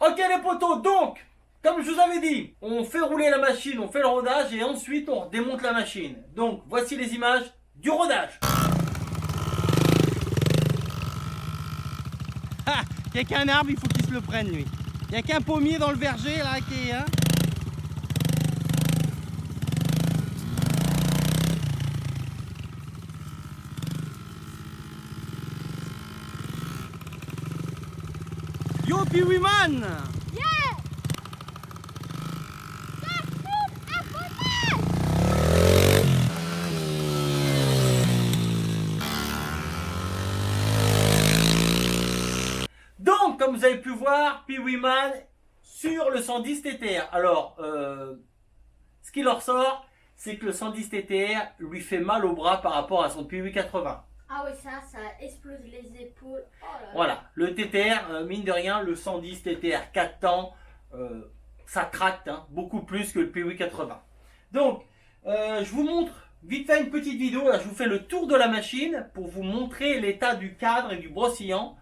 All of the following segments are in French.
Ok les potos, donc, comme je vous avais dit, on fait rouler la machine, on fait le rodage et ensuite on démonte la machine. Donc, voici les images du rodage. Ah, il n'y a qu'un arbre, il faut qu'il se le prenne lui. Il n'y a qu'un pommier dans le verger là qui est... Hein. Yo Piwiman! Yeah! That's good abonnés! Donc, comme vous avez pu voir, Piwiman sur le 110 TTR. Alors, ce qui leur ressort, c'est que le 110 TTR lui fait mal au bras par rapport à son Piwi 80. Ah oui, ça explose les épaules. Oh là là. Voilà, le TTR, mine de rien, le 110 TTR 4 temps, ça tracte hein, beaucoup plus que le Piwi 80. Donc, je vous montre vite fait une petite vidéo. Là, je vous fais le tour de la machine pour vous montrer l'état du cadre et du brossillon.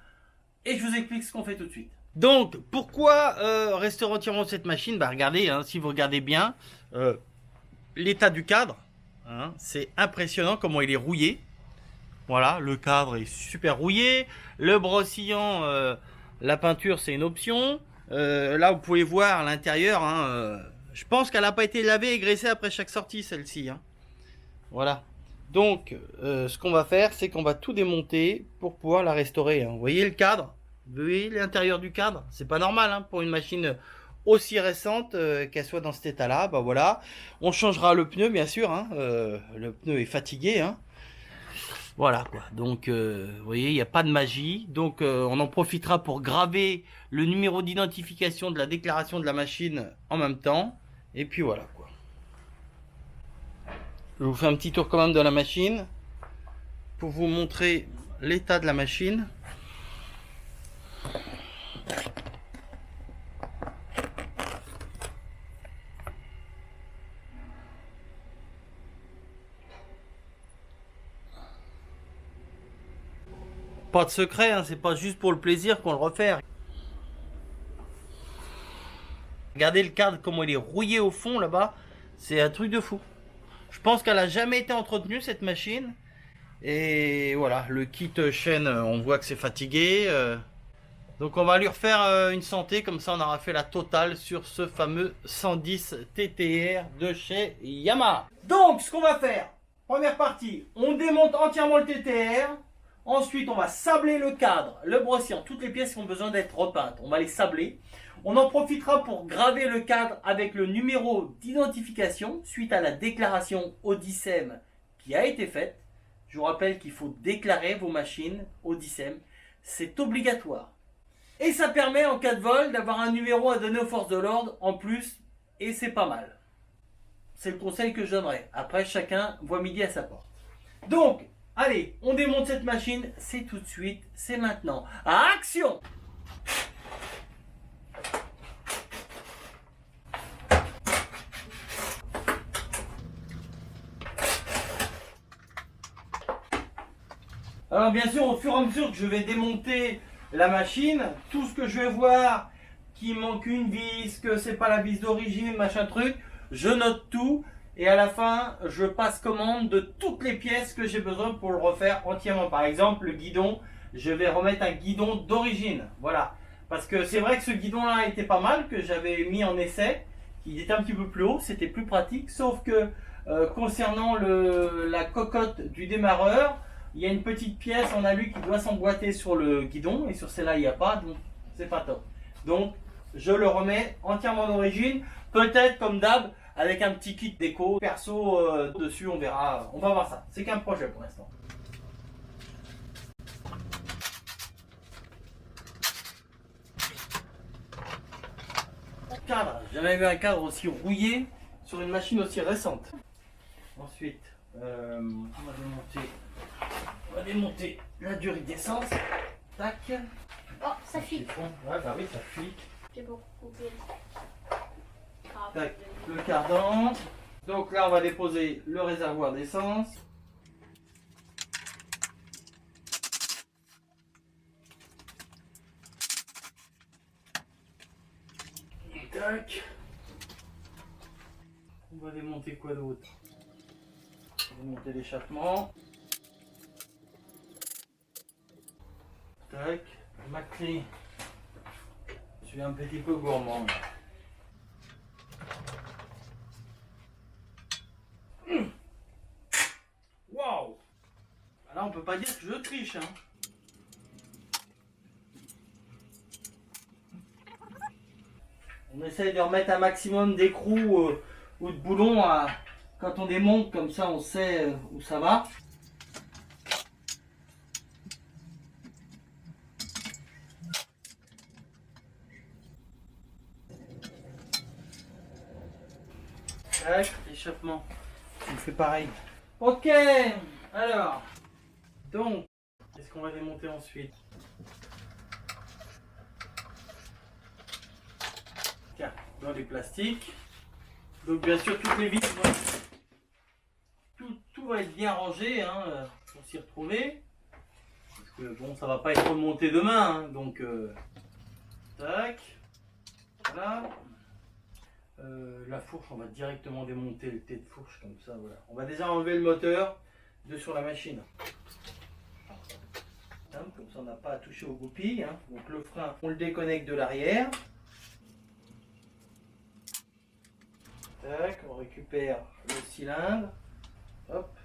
Et je vous explique ce qu'on fait tout de suite. Donc, pourquoi restaurer entièrement cette machine? Bah, regardez, hein, si vous regardez bien, l'état du cadre, hein, c'est impressionnant comment il est rouillé. Voilà, le cadre est super rouillé. Le brossillon, la peinture, c'est une option. Là, vous pouvez voir à l'intérieur. Hein, je pense qu'elle n'a pas été lavée et graissée après chaque sortie, celle-ci. Hein. Voilà. Donc, ce qu'on va faire, c'est qu'on va tout démonter pour pouvoir la restaurer. Hein. Vous voyez le cadre? Vous voyez l'intérieur du cadre? C'est pas normal hein, pour une machine aussi récente qu'elle soit dans cet état-là. Bah voilà. On changera le pneu, bien sûr. Hein. Le pneu est fatigué. Hein. Voilà quoi, donc vous voyez, il n'y a pas de magie. Donc on en profitera pour graver le numéro d'identification de la déclaration de la machine en même temps. Et puis voilà quoi. Je vous fais un petit tour quand même de la machine pour vous montrer l'état de la machine. Pas de secret, hein, c'est pas juste pour le plaisir qu'on le refait. Regardez le cadre, comment il est rouillé au fond là-bas. C'est un truc de fou. Je pense qu'elle a jamais été entretenue cette machine. Et voilà, le kit chaîne, on voit que c'est fatigué. Donc on va lui refaire une santé, comme ça on aura fait la totale sur ce fameux 110 TTR de chez Yamaha. Donc ce qu'on va faire, première partie, on démonte entièrement le TTR. Ensuite on va sabler le cadre, le brossillon, toutes les pièces qui ont besoin d'être repeintes. On va les sabler. On en profitera pour graver le cadre avec le numéro d'identification suite à la déclaration Odyssem qui a été faite. Je vous rappelle qu'il faut déclarer vos machines Odyssem. C'est obligatoire. Et ça permet en cas de vol d'avoir un numéro à donner aux forces de l'ordre en plus. Et c'est pas mal. C'est le conseil que je donnerai. Après, chacun voit midi à sa porte. Donc, allez, on démonte cette machine. C'est tout de suite, c'est maintenant. Action! Alors bien sûr, au fur et à mesure que je vais démonter la machine, tout ce que je vais voir qui manque une vis, que c'est pas la vis d'origine, machin truc, je note tout et à la fin, je passe commande de toutes les pièces que j'ai besoin pour le refaire entièrement. Par exemple, le guidon, je vais remettre un guidon d'origine, voilà. Parce que c'est vrai que ce guidon-là était pas mal, que j'avais mis en essai, qui était un petit peu plus haut, c'était plus pratique, sauf que concernant la cocotte du démarreur, il y a une petite pièce en alu qui doit s'emboîter sur le guidon et sur celle-là il n'y a pas, donc c'est pas top. Donc je le remets entièrement d'origine, peut-être comme d'hab avec un petit kit déco perso dessus, on verra, on va voir ça. C'est qu'un projet pour l'instant. Cadre, j'ai jamais vu un cadre aussi rouillé sur une machine aussi récente. Ensuite, on va démonter la durée d'essence. Tac. Oh, ça fuit. Ouais, bah oui, ça fuit. J'ai beaucoup coupé. Tac, le cardan. Donc là, on va déposer le réservoir d'essence. Tac. On va démonter quoi d'autre? Démonter l'échappement. Tac. Ma clé. Je suis un petit peu gourmand là. Waouh! Là on peut pas dire que je triche, hein. On essaye de remettre un maximum d'écrous ou de boulons quand on démonte, comme ça on sait où ça va. Tac, l'échappement. On fait pareil. Ok, alors, donc, qu'est-ce qu'on va démonter ensuite? Tiens, dans les plastiques. Donc bien sûr, toutes les vis, tout va être bien rangé hein, pour s'y retrouver. Parce que bon, ça va pas être remonté demain, hein, donc tac, voilà. La fourche, on va directement démonter le thé de fourche comme ça, voilà. On va déjà enlever le moteur de sur la machine. Hein, comme ça, on n'a pas à toucher aux goupilles. Hein. Donc le frein, on le déconnecte de l'arrière. Tac, on récupère le cylindre. Hop,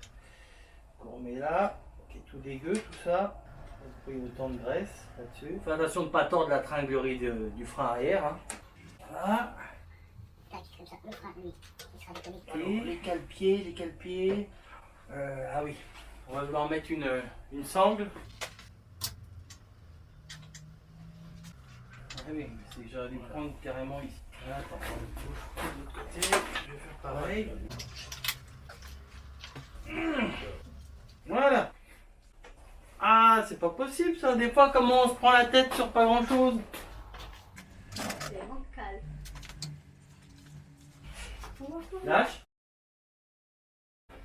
on remet là. Qui est tout dégueu, tout ça. On a pris autant de graisse là-dessus. Fais attention de ne pas tordre la tringlerie du frein arrière. Hein. Voilà. Comme ça, le frein, lui, il sera déconnecté. Alors, les cale-pieds. Ah oui, on va devoir mettre une sangle. Ah oui, c'est que j'aurais dû prendre carrément ici. Là, attends, de l'autre côté, je vais faire pareil. Voilà. Ah, c'est pas possible ça, des fois comment on se prend la tête sur pas grand chose. C'est bancal. Lâche.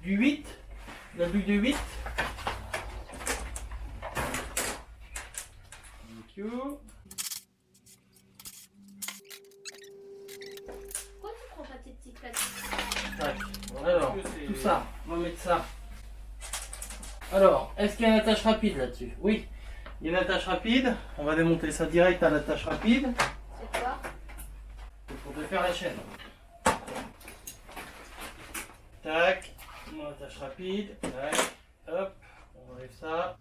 Du 8. La bulle de 8. Thank you. Pourquoi tu prends pas tes petits claques? Tac. Alors, tout ça, on va mettre ça. Alors, est-ce qu'il y a une attache rapide là-dessus? Oui, il y a une attache rapide. On va démonter ça direct à l'attache rapide. C'est quoi? C'est pour te faire la chaîne. Tac, mon attache rapide. Tac, hop, on enlève ça.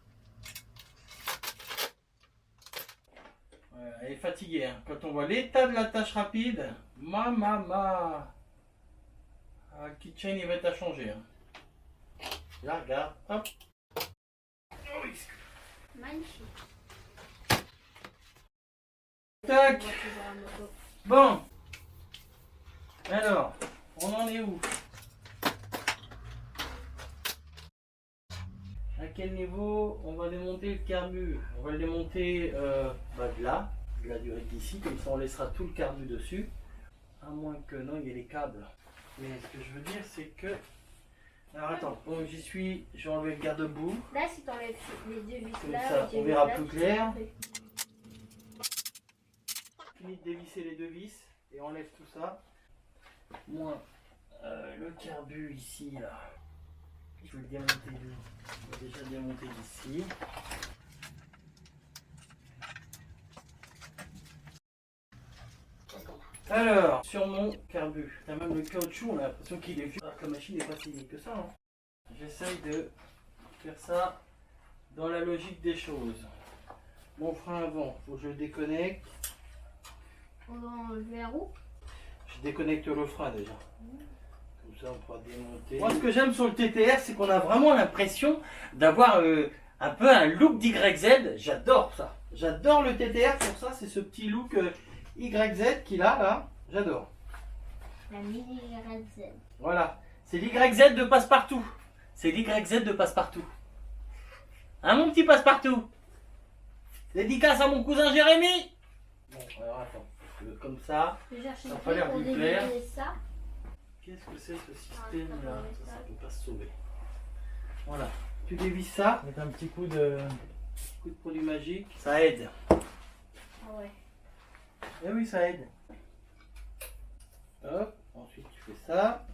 Voilà, elle est fatiguée. Hein. Quand on voit l'état de l'attache rapide, ma keychain il va être à changer. Hein. Là, regarde, hop. Magnifique. Tac. On va toujours un moto. Bon. Alors, on en est où? À quel niveau on va démonter le carbu? On va le démonter de là, de la durée d'ici, comme ça on laissera tout le carbu dessus. À moins que non, il y ait les câbles. Mais ce que je veux dire, c'est que. Alors attends, bon, j'y suis, j'ai enlevé le garde-boue. Là, si t'enlèves les deux vis Comme là, ça, et tes on vis verra là, plus tu clair. fais. Fini de dévisser les deux vis et on enlève tout ça. Moi, le carbu ici, là, je vais le démonter d'où? Je vais déjà le démonter d'ici. Alors, sur mon carbu, t'as même le caoutchouc, on a l'impression qu'il est vieux. Alors que la machine n'est pas si vieille que ça. Hein. J'essaye de faire ça dans la logique des choses. Mon frein avant, faut que je le déconnecte. On va enlever la roue. Je déconnecte le frein déjà. Comme ça on pourra démonter. Moi ce que j'aime sur le TTR, c'est qu'on a vraiment l'impression d'avoir un peu un look d'YZ. J'adore ça. J'adore le TTR pour ça, c'est ce petit look YZ qu'il a là. J'adore. La mini RZ. Voilà. C'est l'YZ de passe-partout. C'est l'YZ de passe-partout. Hein mon petit passe-partout? Dédicace à mon cousin Jérémy. Bon, alors attends. Comme ça. Je cherche Ça une a pas clé l'air pour plus clair. déviser ça. Qu'est-ce que c'est ce système Ah, là? ça, Ça ne peut pas se sauver. Voilà. Tu dévisses ça. Avec un petit coup de produit magique. Ça aide. Ah ouais. Eh oui, ça aide. Hop, ensuite tu fais ça.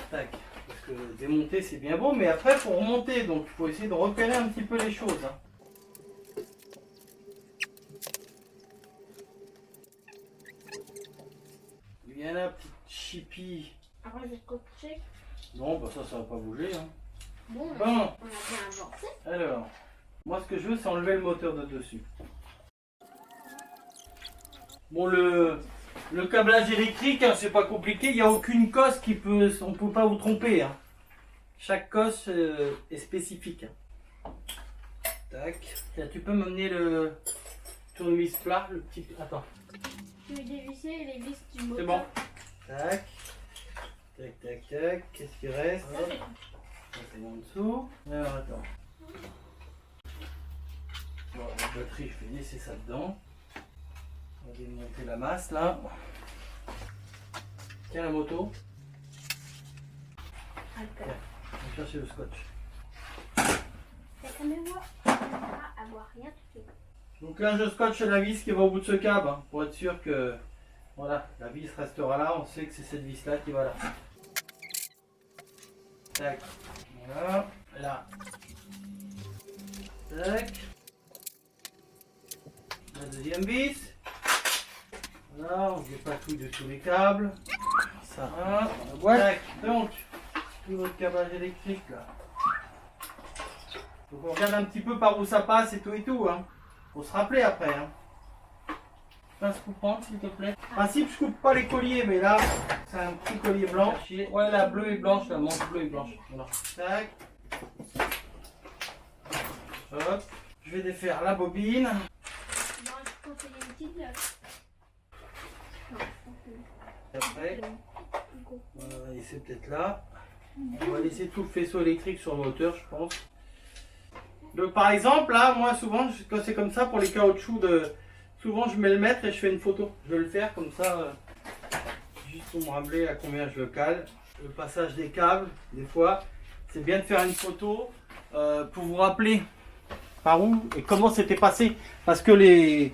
Tac. Parce que démonter c'est bien beau, mais après pour remonter, donc il faut essayer de repérer un petit peu les choses. Hein. Il y en a, petite chipie. Après, je vais scotcher. Non, bah ça va pas bouger. Hein. Bon, Bon. on a bien avancé. Alors, moi ce que je veux c'est enlever le moteur de dessus. Bon, le câblage électrique, hein, c'est pas compliqué, il n'y a aucune cosse qui peut, on ne peut pas vous tromper. Hein. Chaque cosse est spécifique. Hein. Tac. Tiens, tu peux m'amener le tournevis plat, le petit. Attends. Je vais dévisser les vis du moteur. C'est bon. Tac. Tac, tac, tac. Qu'est-ce qui reste? Ça, c'est Ça, c'est en dessous. Alors, attends. Bon, la batterie, je vais laisser ça dedans. On va démonter la masse là. Tiens la moto. Attends. On va chercher le scotch. La caméra à voir rien du tout. Donc là je scotche la vis qui va au bout de ce câble hein, pour être sûr que voilà, la vis restera là, on sait que c'est cette vis là qui va là. Tac. Voilà. Là. Tac. La deuxième vis. Voilà, on dépatouille de tous les câbles. Ça. Voilà. Ouais. Tac. Donc, tout notre câblage électrique là. Donc on regarde un petit peu par où ça passe et tout. Hein. Faut se rappeler après. Hein. Pince coupante s'il te plaît. En principe je coupe pas les colliers mais là c'est un petit collier blanc. Ouais la bleue et blanche, la manche bleue et blanche. Voilà. Tac. Hop. Je vais défaire la bobine. Non, je pense qu'il y a une petite. Non, je pense Après, que. on va laisser peut-être là. On va laisser tout le faisceau électrique sur le moteur je pense. Donc par exemple là moi souvent quand c'est comme ça pour les caoutchoucs souvent je mets le mètre et je fais une photo. Je vais le faire comme ça juste pour me rappeler à combien je le cale. Le passage des câbles des fois c'est bien de faire une photo pour vous rappeler par où et comment c'était passé parce que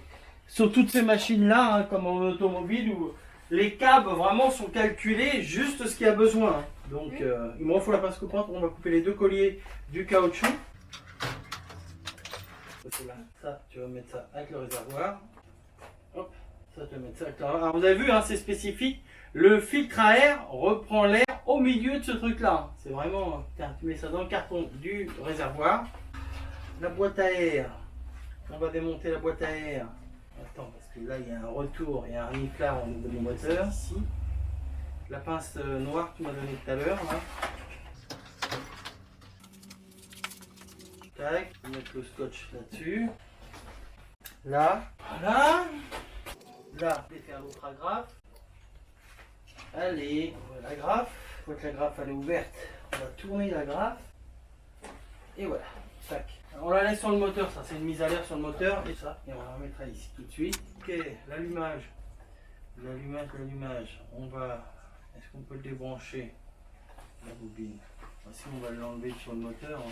sur toutes ces machines là hein, comme en automobile où les câbles vraiment sont calculés juste ce qu'il y a besoin. Hein. Donc il me faut la pince coupante, on va couper les deux colliers du caoutchouc. Ça, tu vas mettre ça avec le réservoir. Hop, ça, tu vas mettre ça avec le réservoir. Alors, vous avez vu, hein, c'est spécifique. Le filtre à air reprend l'air au milieu de ce truc-là. C'est vraiment... Tiens, tu mets ça dans le carton du réservoir. La boîte à air. On va démonter la boîte à air. Attends, parce que là, il y a un retour, il y a un reniflard de mon moteur. Ici. La pince noire que tu m'as donnée tout à l'heure. Tac, on va mettre le scotch là-dessus. Là, voilà. Là, défaire l'autre agrafe. Allez, on voit l'agrafe. Une fois que l'agrafe elle est ouverte, on va tourner l'agrafe. Et voilà, tac. Alors, on la laisse sur le moteur, ça c'est une mise à l'air sur le moteur. Et ça, et on va la remettre ici tout de suite. Ok, l'allumage. L'allumage. On va. Est-ce qu'on peut le débrancher? La bobine. Si on va l'enlever sur le moteur. Hein.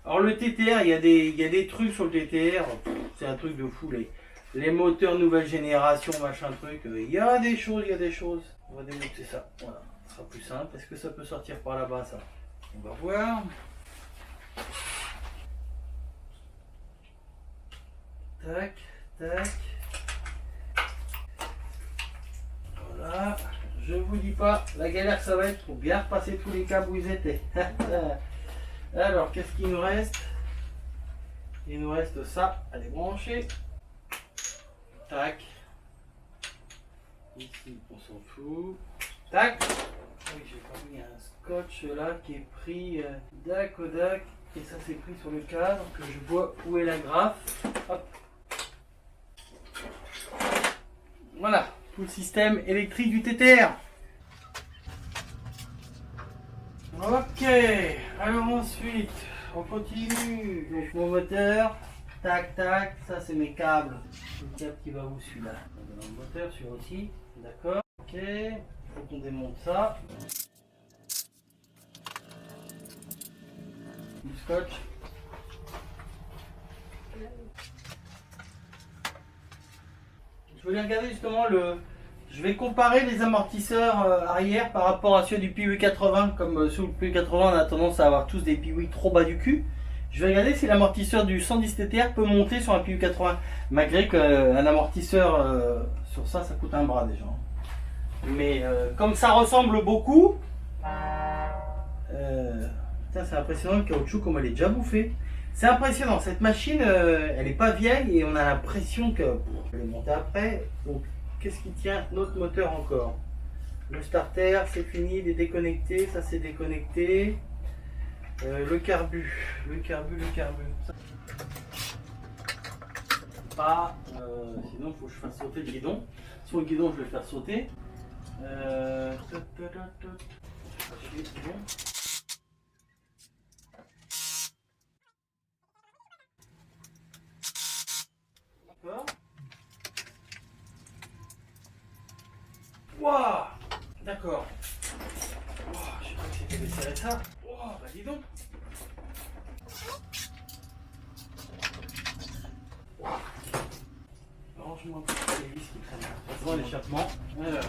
Alors le TTR, il y a des trucs sur le TTR, c'est un truc de fou. Les moteurs nouvelle génération, machin truc, il y a des choses. On va démonter ça, voilà, ce sera plus simple. Est-ce que ça peut sortir par là-bas ça? On va voir. Tac, tac. Voilà, je vous dis pas, la galère ça va être pour bien repasser tous les câbles où ils étaient. Alors, qu'est-ce qu'il nous reste? Il nous reste ça à débrancher. Tac. Ici, on s'en fout. Tac. Oui, j'ai pas mis un scotch là qui est pris dac au dac. Et ça, c'est pris sur le cadre que je vois où est la grafe. Hop. Voilà, tout le système électrique du TTR. Ok, alors ensuite, on continue. Donc mon moteur, tac tac, ça c'est mes câbles. Le câble qui va où celui-là? Dans le moteur, celui-là aussi, d'accord. Ok, il faut qu'on démonte ça. Du scotch. voulais regarder justement je vais comparer les amortisseurs arrière par rapport à ceux du Piwi 80. Comme sous le Piwi 80 on a tendance à avoir tous des Piwi trop bas du cul. Je vais regarder si l'amortisseur du 110 TTR peut monter sur un Piwi 80. Malgré qu'un amortisseur sur ça coûte un bras déjà. Mais comme ça ressemble beaucoup, c'est impressionnant le caoutchouc comme elle est déjà bouffée. C'est impressionnant, cette machine elle est pas vieille et on a l'impression qu'elle est montée après. Donc qu'est-ce qui tient notre moteur encore? Le starter c'est fini, il est déconnecté, ça c'est déconnecté. Le carbu. Pas, sinon il faut que je fasse sauter le guidon. Sur le guidon je vais le faire sauter. D'accord. Waouh. D'accord. Wow, je sais pas que c'était desserré ça. Wow, bah dis donc. Wow. Range-moi un peu les vis qui traînent. Je vois l'échappement. Alors.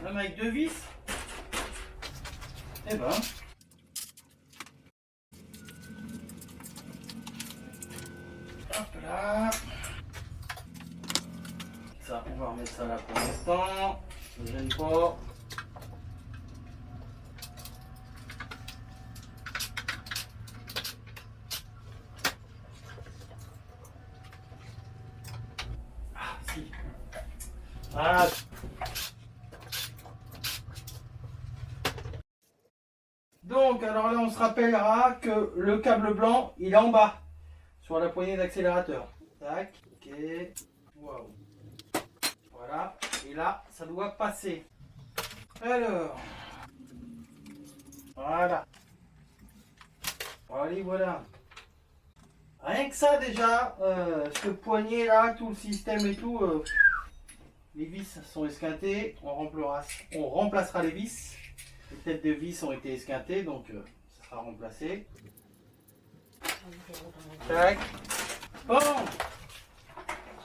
Même avec deux vis. Eh ben. Hop là. Ça, on va remettre ça là pour l'instant. Ça ne gêne pas. Ah, si. Voilà. Donc, alors là, on se rappellera que le câble blanc, il est en bas, sur la poignée d'accélérateur. Tac, ok, waouh. Voilà, et là, ça doit passer. Alors, voilà. Allez, voilà. Rien que ça, déjà, ce poignet là, tout le système et tout, les vis sont esquintées, on remplacera les vis. Les têtes de vis ont été esquintées, donc ça sera remplacé. Tac. Bon.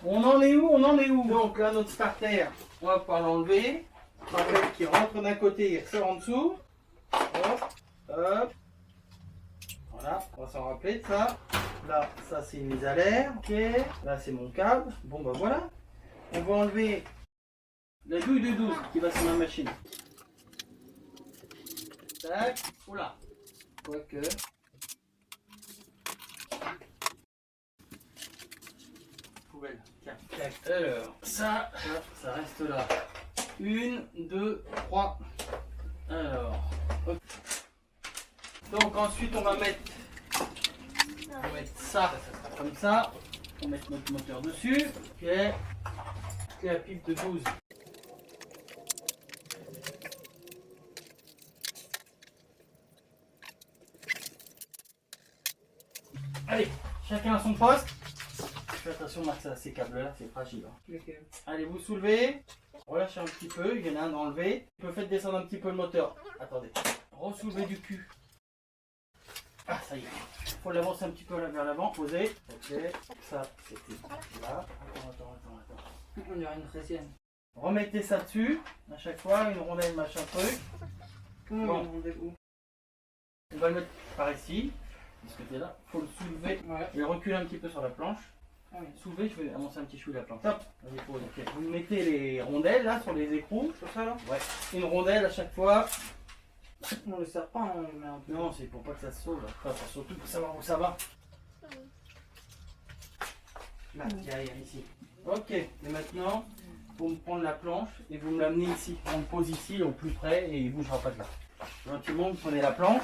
On en est où? Donc là, notre starter, on va pouvoir l'enlever. Je rappelle qu'il rentre d'un côté, il ressort en dessous. Hop, hop. Voilà, on va s'en rappeler de ça. Là, ça c'est une mise à l'air. Ok. Là, c'est mon câble. Bon, bah voilà. On va enlever la douille de 12 qui va sur ma machine. Tac, oula, quoique. Poubelle, tiens, tac. Alors, ça reste là. 1, 2, 3. Alors, hop. Donc ensuite on va mettre ça sera comme ça. On va mettre notre moteur dessus. Ok. Et la pipe de 12. Allez, chacun à son poste. Fais attention Max à ces câbles là, c'est fragile. Hein. Okay. Allez, vous soulevez, relâchez un petit peu, il y en a un d'enlever. Vous pouvez faire descendre un petit peu le moteur. Attendez, ressoulevez du cul. Ah, ça y est. Il faut l'avancer un petit peu là vers l'avant, poser. Ok, ça c'était là. Attends. On dirait une 13e. Remettez ça dessus, à chaque fois, une rondelle, machin truc. Bon. On va le mettre par ici. De ce côté-là, il faut le soulever et le reculer un petit peu sur la planche. Soulevez, je vais avancer un petit chou la planche. Hop, okay. Vous mettez les rondelles là sur les écrous. Sur ça là. Ouais. Une rondelle à chaque fois. On le serre pas, on le met un peu. Non, c'est pour pas que ça se sauve. Enfin, surtout pour savoir où ça va. Là, derrière ici. Ok, et maintenant, vous me prendre la planche et vous me l'amenez ici. On le pose ici au plus près et il ne bougera pas de là. Gentiment, vous prenez la planche.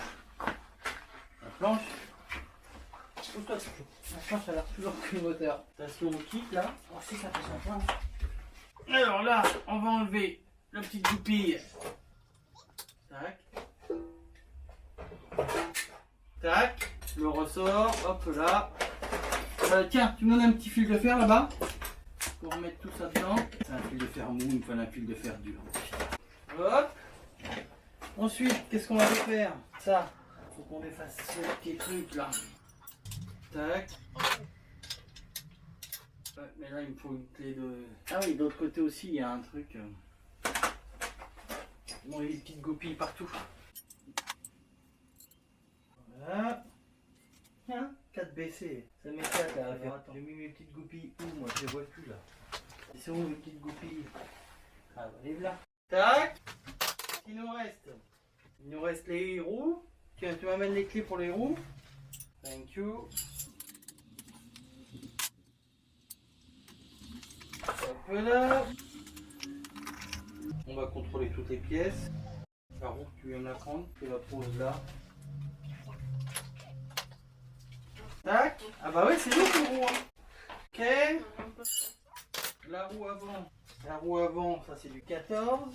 La planche. La planche a l'air toujours que le moteur. Attention au kit là. Oh, si ça fait son point. Alors là, on va enlever la petite goupille. Tac. Tac. Le ressort. Hop là. Tiens, tu me donnes un petit fil de fer là-bas pour remettre tout ça dedans. C'est un fil de fer mou, il me faut un fil de fer dur. Hop. Ensuite, qu'est-ce qu'on va faire? Ça, faut qu'on efface ce petit truc là. Tac. Ouais, mais là il me faut une clé de... Ah oui, de l'autre côté aussi il y a un truc. Bon, il y a des petites goupilles partout. Voilà. Tiens, 4BC. Ça m'éclate là. J'ai mis mes petites goupilles où? Moi je les vois plus là. C'est où mes petites goupilles? Ah, bah, les là. Tac. Il nous reste les roues. Tiens, tu m'amènes les clés pour les roues. Thank you. Hop là. On va contrôler toutes les pièces. La roue, tu viens me la prendre. Tu la poses là. Tac. Ah bah ouais, c'est lourd les roues. Hein. Ok. La roue avant. La roue avant, ça c'est du 14.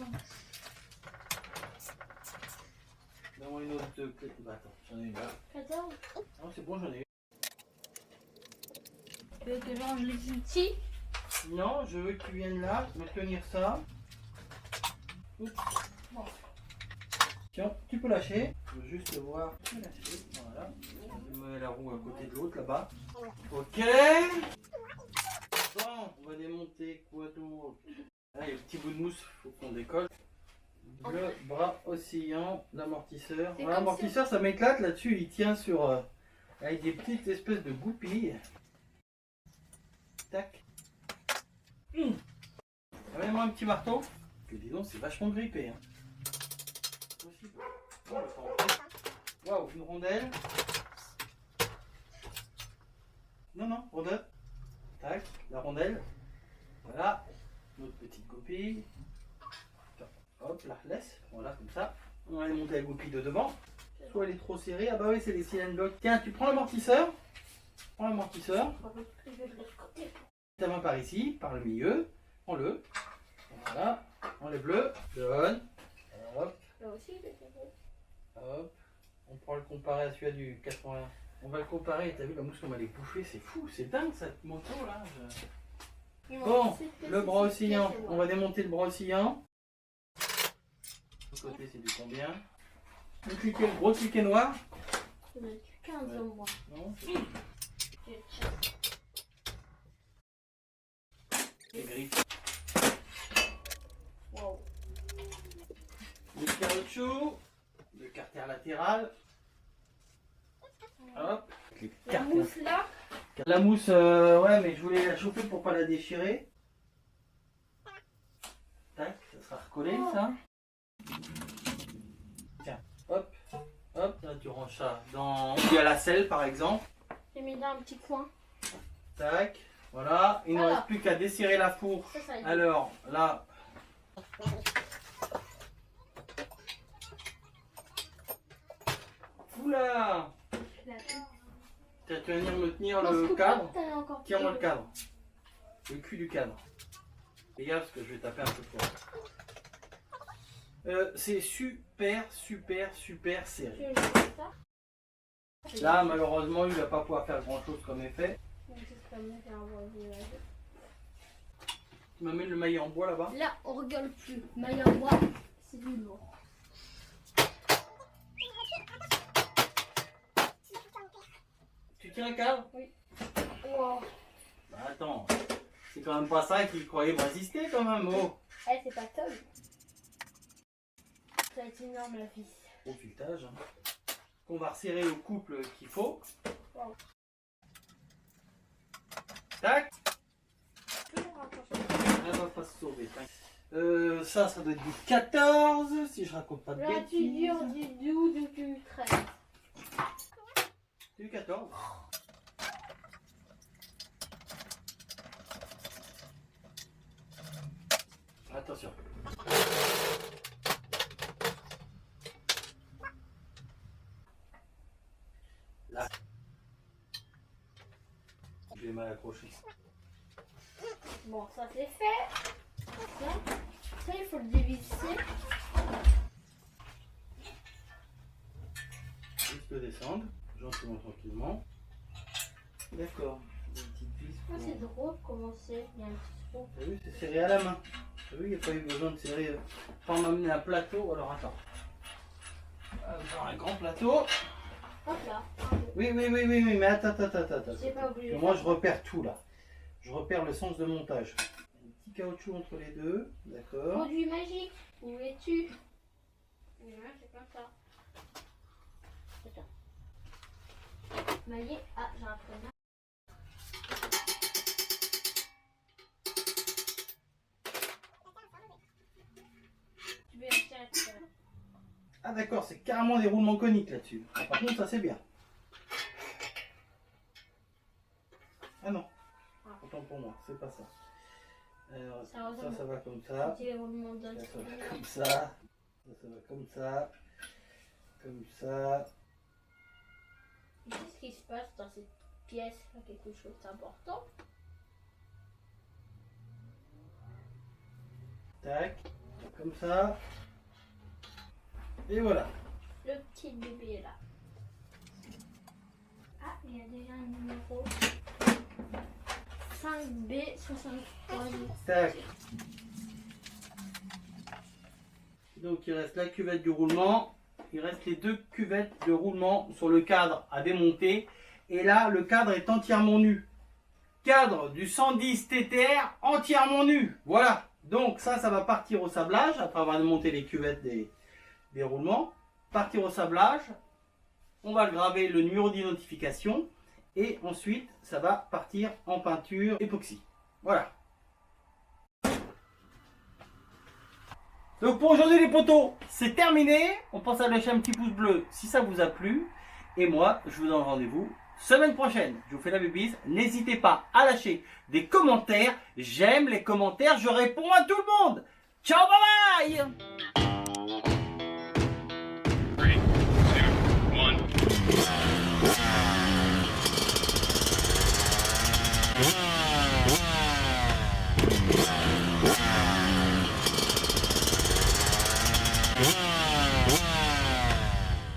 Donne-moi une autre clé. Bah attends, j'en ai une là. 14. Non, c'est bon, j'en ai Tu veux que j'ange les outils? une. Non, je veux que tu viennes là, me tenir ça. Oups. Bon. Tiens, tu peux lâcher. Je veux juste voir. Tu peux lâcher. Voilà. Je mets la roue à côté de l'autre là-bas. Ok. Bon, on va démonter quoi d'autre? Ah, il y a le petit bout de mousse, faut qu'on décolle. Le bras oscillant, l'amortisseur. Voilà, l'amortisseur, ça m'éclate là-dessus, il tient sur avec des petites espèces de goupilles. Tac. Amène-moi un petit marteau. Que dis donc, c'est vachement grippé. Hein. Waouh, une rondelle. Non, rondelle. Tac, la rondelle. Voilà, notre petite goupille. Hop, la laisse. Voilà, comme ça. On va aller monter la goupille de devant. Soit elle est trop serrée. Ah bah oui, c'est les cylindres blocs. Tiens, tu prends l'amortisseur. Prends l'amortisseur. Ta main par ici, par le milieu. Prends-le. Voilà. Enlève-le. Donne. Hop. Là aussi, il est bon. Hop. On prend le comparé à celui-là du 80. On va le comparer. T'as vu la mousse qu'on va les bouffer? C'est fou. C'est dingue cette moto là. Bon, le bras oscillant. On va démonter le bras oscillant. De l'autre côté, c'est du combien? Le cliquet, le gros cliquet noir. Il y a 15 ans, moi. Non, les griffes. Wow. Le caoutchouc. Le carter latéral. Hop. La mousse là. La mousse, ouais, mais je voulais la chauffer pour pas la déchirer. Tac, ça sera recollé ça. Tiens, hop, hop, là tu ranges ça dans... Il y a la selle par exemple. J'ai mis dans un petit coin. Tac, voilà, il ne Voilà. reste plus qu'à desserrer la fourche. Ça y est. Alors, là... Oula! Tu vas venir me tenir le cadre. Tiens-moi le cadre. Le cul du cadre. Fais gaffe parce que je vais taper un peu fort. C'est super serré. Là, malheureusement, il va pas pouvoir faire grand chose comme effet. Tu m'amènes le maillet en bois là-bas? Là, on rigole plus. Maille en bois, c'est du lourd. Tu tiens le cadre? Oui. Wow. Bah attends, c'est quand même pas ça qu'il croyait me résister quand même, oh! Eh, c'est pas top. Ça va être énorme la vis. Au filetage, hein. Qu'on va resserrer au couple qu'il faut. Wow. Tac! Toujours rapprocher. Elle va pas se sauver. Ça doit être du 14, si je raconte pas de Là, tu bêtises. dures du 12 ou du 13. Du 14. Attention. Là. J'ai mal accroché. Bon, ça c'est fait. Ça, il faut le dévisser. Juste descendre, gentiment, tranquillement. D'accord. Des petites vis. Ah, c'est drôle comment c'est. Il y a un petit trou. T'as vu, c'est serré à la main. T'as vu, il n'y a pas eu besoin de serrer. Pas m'amener un plateau. Alors attends. On va faire un grand plateau. Hop là. Un, deux. Oui, mais attends. J'ai pas oublié. Que moi, je repère tout là. Je repère le sens de montage. Un petit caoutchouc entre les deux, d'accord. Produit magique. Où es-tu? C'est comme ça. C'est ça. Maillé. Ah, j'ai un problème. Tu veux acheter la petite. Ah d'accord, c'est carrément des roulements coniques là-dessus. Ah, par contre, ça c'est bien. Ah non. Autant pour moi, c'est pas ça. Alors, ça va comme ça. Petit roulement de Ça va comme ça. Ça va comme ça. Comme ça. Qu'est-ce qui se passe dans cette pièce? Il y a quelque chose d'important. Tac. Comme ça. Et voilà. Le petit bébé est là. Ah, il y a déjà un numéro. 5B63. Tac. Donc il reste la cuvette du roulement. Il reste les deux cuvettes de roulement sur le cadre à démonter. Et là, le cadre est entièrement nu. Cadre du 110 TTR entièrement nu. Voilà. Donc ça va partir au sablage après avoir démonté les cuvettes des roulements. Partir au sablage. On va graver le numéro d'identification. Et ensuite, ça va partir en peinture époxy. Voilà. Donc pour aujourd'hui les potos, c'est terminé. On pense à lâcher un petit pouce bleu si ça vous a plu. Et moi, je vous donne rendez-vous semaine prochaine. Je vous fais la bébise. N'hésitez pas à lâcher des commentaires. J'aime les commentaires. Je réponds à tout le monde. Ciao, bye bye. 3, 2, 1.